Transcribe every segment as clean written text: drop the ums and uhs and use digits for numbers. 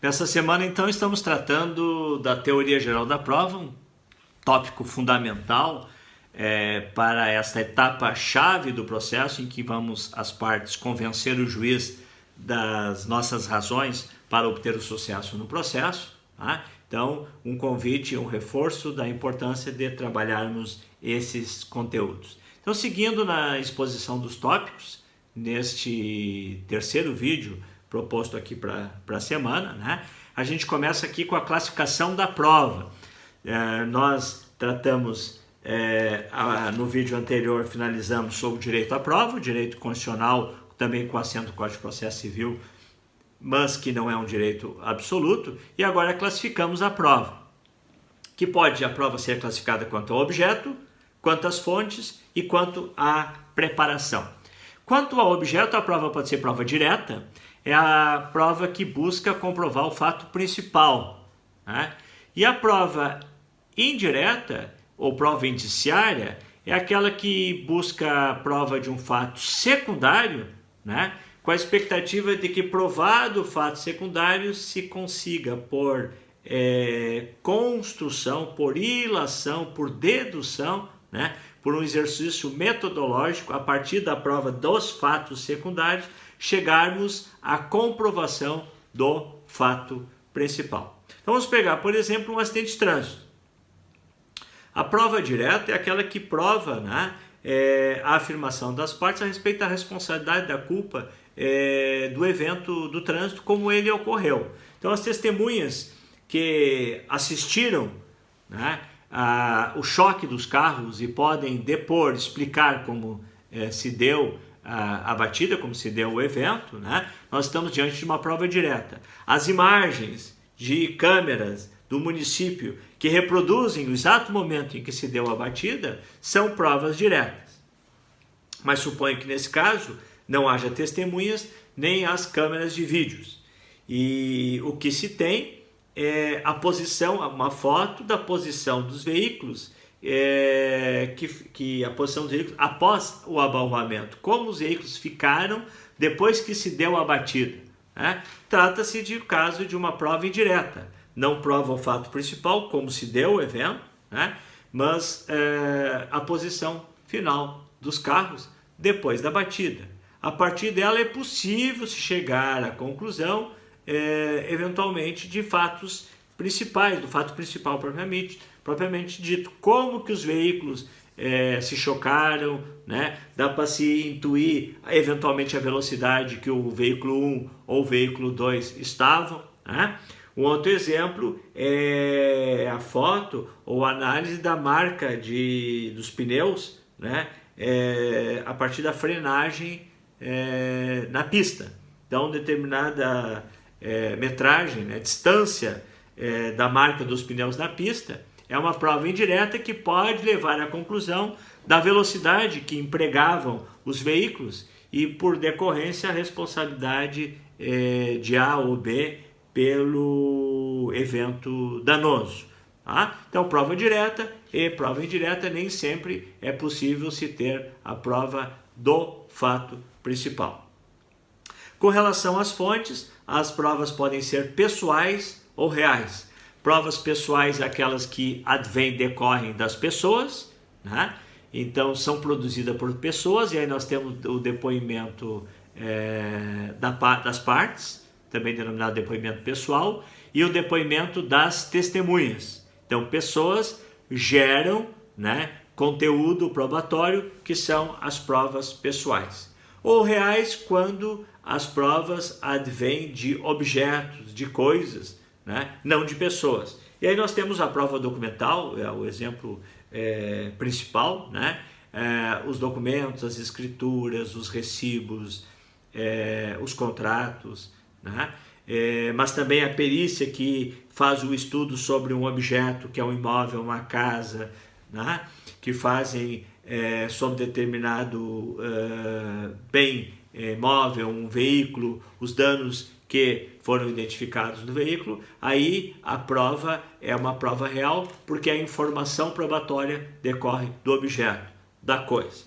Nessa semana, então, estamos tratando da teoria geral da prova, um tópico fundamental para esta etapa-chave do processo, em que vamos as partes convencer o juiz das nossas razões para obter o sucesso no processo. Tá? Então, um convite, um reforço da importância de trabalharmos esses conteúdos. Então, seguindo na exposição dos tópicos, neste terceiro vídeo proposto aqui para a semana, né? A gente começa aqui com a classificação da prova. Nós tratamos, no vídeo anterior, finalizamos sobre o direito à prova, o direito constitucional, também com assento do Código de Processo Civil, mas que não é um direito absoluto, e agora classificamos a prova, que pode a prova ser classificada quanto ao objeto, quanto às fontes e quanto à preparação. Quanto ao objeto, a prova pode ser prova direta, é a prova que busca comprovar o fato principal, né? E a prova indireta, ou prova indiciária, é aquela que busca a prova de um fato secundário, né? Com a expectativa de que, provado o fato secundário, se consiga por construção, por ilação, por dedução, né? Por um exercício metodológico, a partir da prova dos fatos secundários, chegarmos à comprovação do fato principal. Então vamos pegar, por exemplo, um acidente de trânsito. A prova direta é aquela que prova, né, a afirmação das partes a respeito da responsabilidade da culpa do evento do trânsito como ele ocorreu. Então as testemunhas que assistiram, né, o choque dos carros e podem depor, explicar como se deu a batida, como se deu o evento, né? Nós estamos diante de uma prova direta. As imagens de câmeras do município que reproduzem o exato momento em que se deu a batida são provas diretas. Mas suponho que nesse caso não haja testemunhas nem as câmeras de vídeos. E o que se tem é a posição, uma foto da posição dos veículos, que a posição dos veículos após o abalroamento, como os veículos ficaram depois que se deu a batida, né? Trata-se de caso de uma prova indireta, não prova o fato principal, como se deu o evento, né? Mas a posição final dos carros depois da batida. A partir dela é possível se chegar à conclusão eventualmente de fatos principais, do fato principal propriamente dito, como que os veículos se chocaram, né? Dá para se intuir eventualmente a velocidade que o veículo 1 ou o veículo 2 estavam, né? Um outro exemplo é a foto ou a análise da marca dos pneus, né? A partir da frenagem na pista. Então, determinada metragem, né, distância da marca dos pneus na pista, é uma prova indireta que pode levar à conclusão da velocidade que empregavam os veículos e, por decorrência, a responsabilidade de A ou B pelo evento danoso. Tá? Então, prova direta e prova indireta, nem sempre é possível se ter a prova do fato principal. Com relação às fontes, as provas podem ser pessoais ou reais. Provas pessoais, aquelas que advêm, decorrem das pessoas, né? Então são produzidas por pessoas, e aí nós temos o depoimento das partes, também denominado depoimento pessoal, e o depoimento das testemunhas. Então pessoas geram, né, conteúdo probatório, que são as provas pessoais. Ou reais, quando as provas advêm de objetos, de coisas, né? Não de pessoas. E aí nós temos a prova documental, é o exemplo principal, né? Os documentos, as escrituras, os recibos, os contratos, né? Mas também a perícia que faz o estudo sobre um objeto, que é um imóvel, uma casa, né? Que fazem sobre determinado bem móvel, um veículo, os danos que foram identificados no veículo. Aí a prova é uma prova real, porque a informação probatória decorre do objeto, da coisa.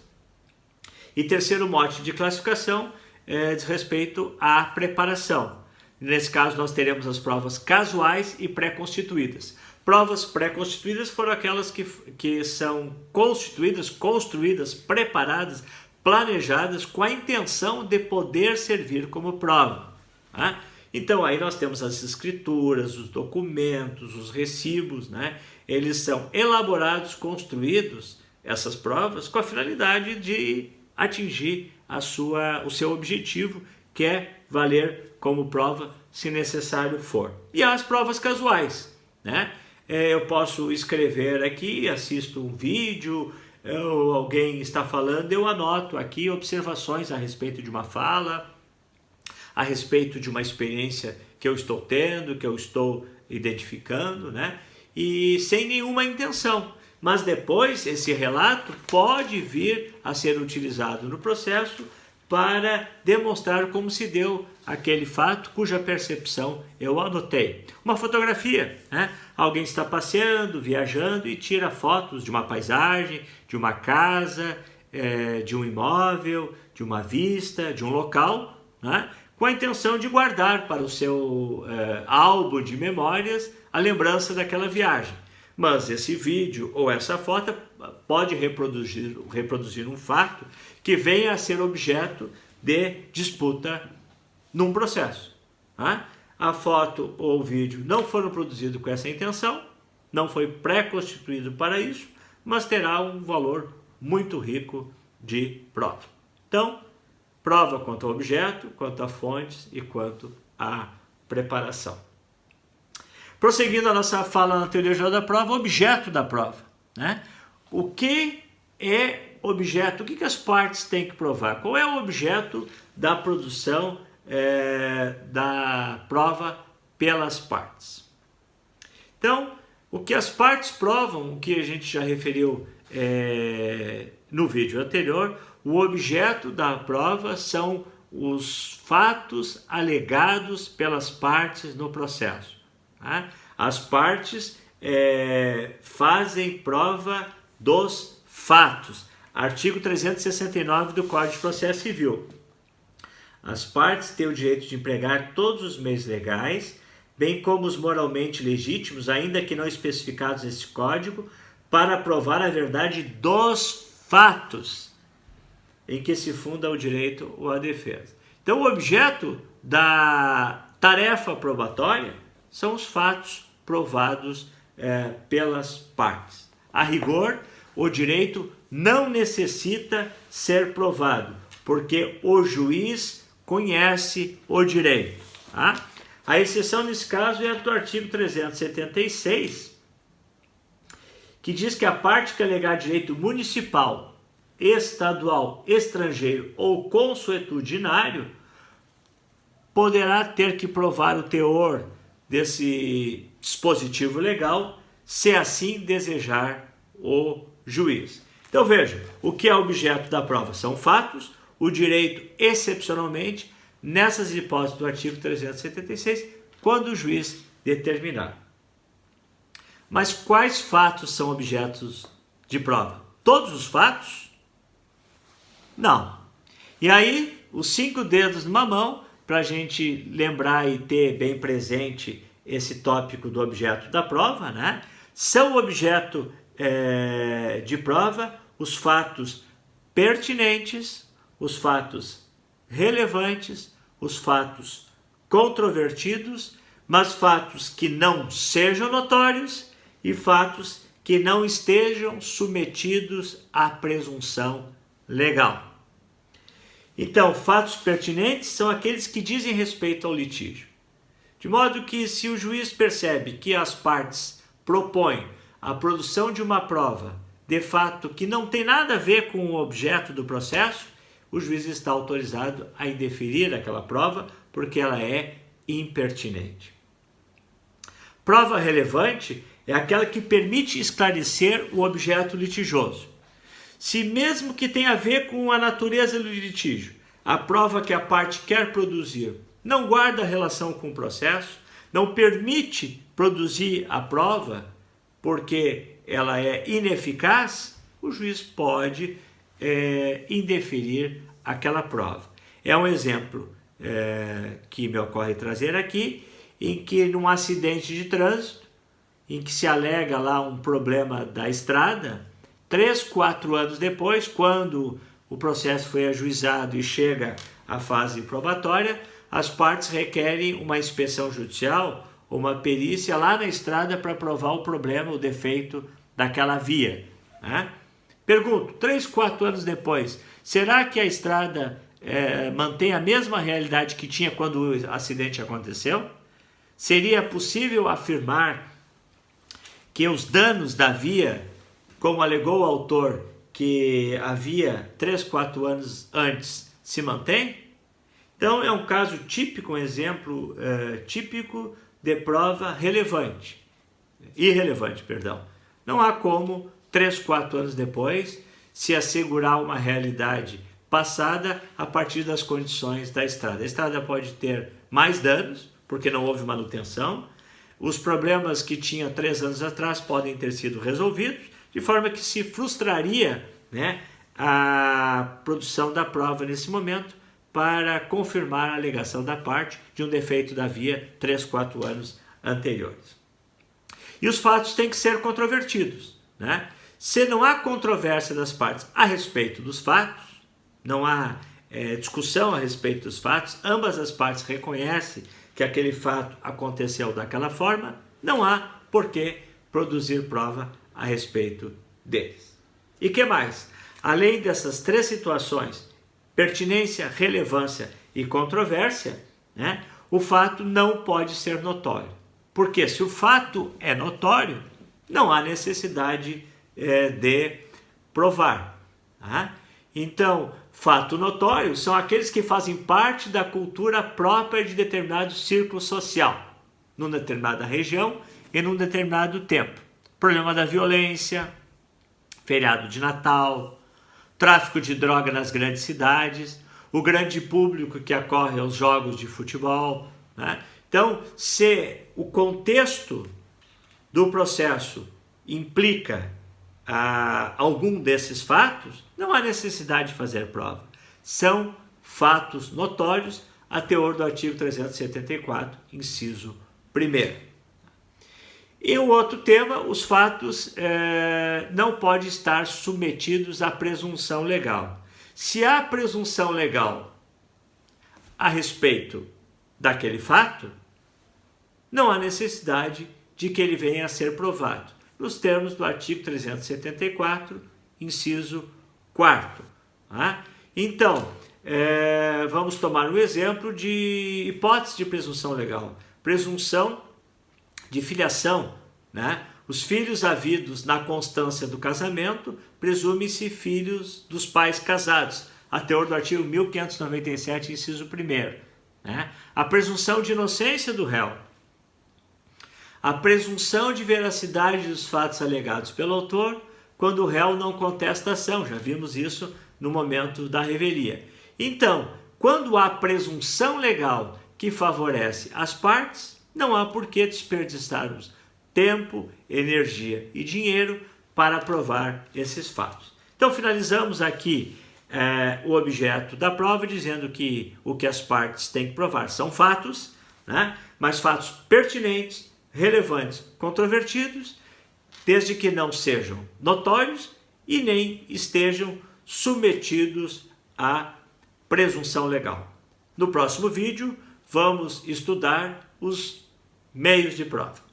E terceiro mote de classificação diz respeito à preparação. Nesse caso, nós teremos as provas casuais e pré-constituídas. Provas pré-constituídas foram aquelas que são construídas, preparadas, planejadas com a intenção de poder servir como prova. Tá? Então, aí nós temos as escrituras, os documentos, os recibos, né? Eles são elaborados, construídos, essas provas, com a finalidade de atingir o seu objetivo, que é valer como prova, se necessário for. E as provas casuais, né? Eu posso escrever aqui, assisto um vídeo, alguém está falando, eu anoto aqui observações a respeito de uma fala, a respeito de uma experiência que eu estou tendo, que eu estou identificando, né? E sem nenhuma intenção. Mas depois esse relato pode vir a ser utilizado no processo para demonstrar como se deu aquele fato cuja percepção eu anotei. Uma fotografia, né? Alguém está passeando, viajando e tira fotos de uma paisagem, de uma casa, de um imóvel, de uma vista, de um local, né? Com a intenção de guardar para o seu álbum de memórias a lembrança daquela viagem. Mas esse vídeo ou essa foto pode reproduzir um fato que venha a ser objeto de disputa num processo. Tá? A foto ou o vídeo não foram produzidos com essa intenção, não foi pré-constituído para isso, mas terá um valor muito rico de prova. Então, prova quanto ao objeto, quanto a fontes e quanto à preparação. Prosseguindo a nossa fala na teoria geral da prova, objeto da prova. Né? O que é objeto? O que as partes têm que provar? Qual é o objeto da produção da prova pelas partes? Então, o que as partes provam, o que a gente já referiu no vídeo anterior, o objeto da prova são os fatos alegados pelas partes no processo. Tá? As partes fazem prova dos fatos. Artigo 369 do Código de Processo Civil. As partes têm o direito de empregar todos os meios legais, bem como os moralmente legítimos, ainda que não especificados neste Código, para provar a verdade dos fatos em que se funda o direito ou a defesa. Então, o objeto da tarefa probatória são os fatos provados pelas partes. A rigor, o direito não necessita ser provado, porque o juiz conhece o direito. Tá? A exceção nesse caso é a do artigo 376, que diz que a parte que alegar direito municipal, estadual, estrangeiro ou consuetudinário poderá ter que provar o teor desse dispositivo legal, se assim desejar o juiz. Então veja, o que é objeto da prova são fatos, o direito excepcionalmente, nessas hipóteses do artigo 376, quando o juiz determinar. Mas quais fatos são objetos de prova? Todos os fatos? Não. E aí, os 5 dedos numa mão, para a gente lembrar e ter bem presente esse tópico do objeto da prova, né? São objeto de prova os fatos pertinentes, os fatos relevantes, os fatos controvertidos, mas fatos que não sejam notórios e fatos que não estejam submetidos à presunção legal. Então, fatos pertinentes são aqueles que dizem respeito ao litígio. De modo que, se o juiz percebe que as partes propõem a produção de uma prova, de fato, que não tem nada a ver com o objeto do processo, o juiz está autorizado a indeferir aquela prova, porque ela é impertinente. Prova relevante é aquela que permite esclarecer o objeto litigioso. Se mesmo que tenha a ver com a natureza do litígio, a prova que a parte quer produzir não guarda relação com o processo, não permite produzir a prova porque ela é ineficaz, o juiz pode indeferir aquela prova. É um exemplo que me ocorre trazer aqui, em que num acidente de trânsito, em que se alega lá um problema da estrada, 3, 4 anos depois, quando o processo foi ajuizado e chega à fase probatória, as partes requerem uma inspeção judicial ou uma perícia lá na estrada para provar o problema, o defeito daquela via, né? Pergunto, 3, 4 anos depois, será que a estrada mantém a mesma realidade que tinha quando o acidente aconteceu? Seria possível afirmar que os danos da via, como alegou o autor, que havia 3, 4 anos antes, se mantém? Então é um caso típico, um exemplo típico de prova irrelevante. Não há como 3, 4 anos depois se assegurar uma realidade passada a partir das condições da estrada. A estrada pode ter mais danos, porque não houve manutenção. Os problemas que tinha 3 anos atrás podem ter sido resolvidos, de forma que se frustraria, né, a produção da prova nesse momento para confirmar a alegação da parte de um defeito da via 3, 4 anos anteriores. E os fatos têm que ser controvertidos, né? Se não há controvérsia das partes a respeito dos fatos, não há discussão a respeito dos fatos, ambas as partes reconhecem que aquele fato aconteceu daquela forma, não há por que produzir prova a respeito deles. E que mais? Além dessas 3 situações, pertinência, relevância e controvérsia, né, o fato não pode ser notório. Porque se o fato é notório, não há necessidade de provar. Tá? Então, fato notório são aqueles que fazem parte da cultura própria de determinado círculo social, numa determinada região e num determinado tempo. Problema da violência, feriado de Natal, tráfico de droga nas grandes cidades, o grande público que acorre aos jogos de futebol, né? Então, se o contexto do processo implica algum desses fatos, não há necessidade de fazer prova. São fatos notórios a teor do artigo 374, inciso 1º. E o outro tema, os fatos não podem estar submetidos à presunção legal. Se há presunção legal a respeito daquele fato, não há necessidade de que ele venha a ser provado, nos termos do artigo 374, inciso 4º. Tá? Então, vamos tomar um exemplo de hipótese de presunção legal. Presunção de filiação, né? Os filhos havidos na constância do casamento presume-se filhos dos pais casados, a teor do artigo 1597, inciso 1º. Né? A presunção de inocência do réu. A presunção de veracidade dos fatos alegados pelo autor quando o réu não contesta a ação. Já vimos isso no momento da revelia. Então, quando há presunção legal que favorece as partes, não há por que desperdiçarmos tempo, energia e dinheiro para provar esses fatos. Então, finalizamos aqui o objeto da prova, dizendo que o que as partes têm que provar são fatos, né? Mas fatos pertinentes, relevantes, controvertidos, desde que não sejam notórios e nem estejam submetidos à presunção legal. No próximo vídeo, vamos estudar os meios de prova.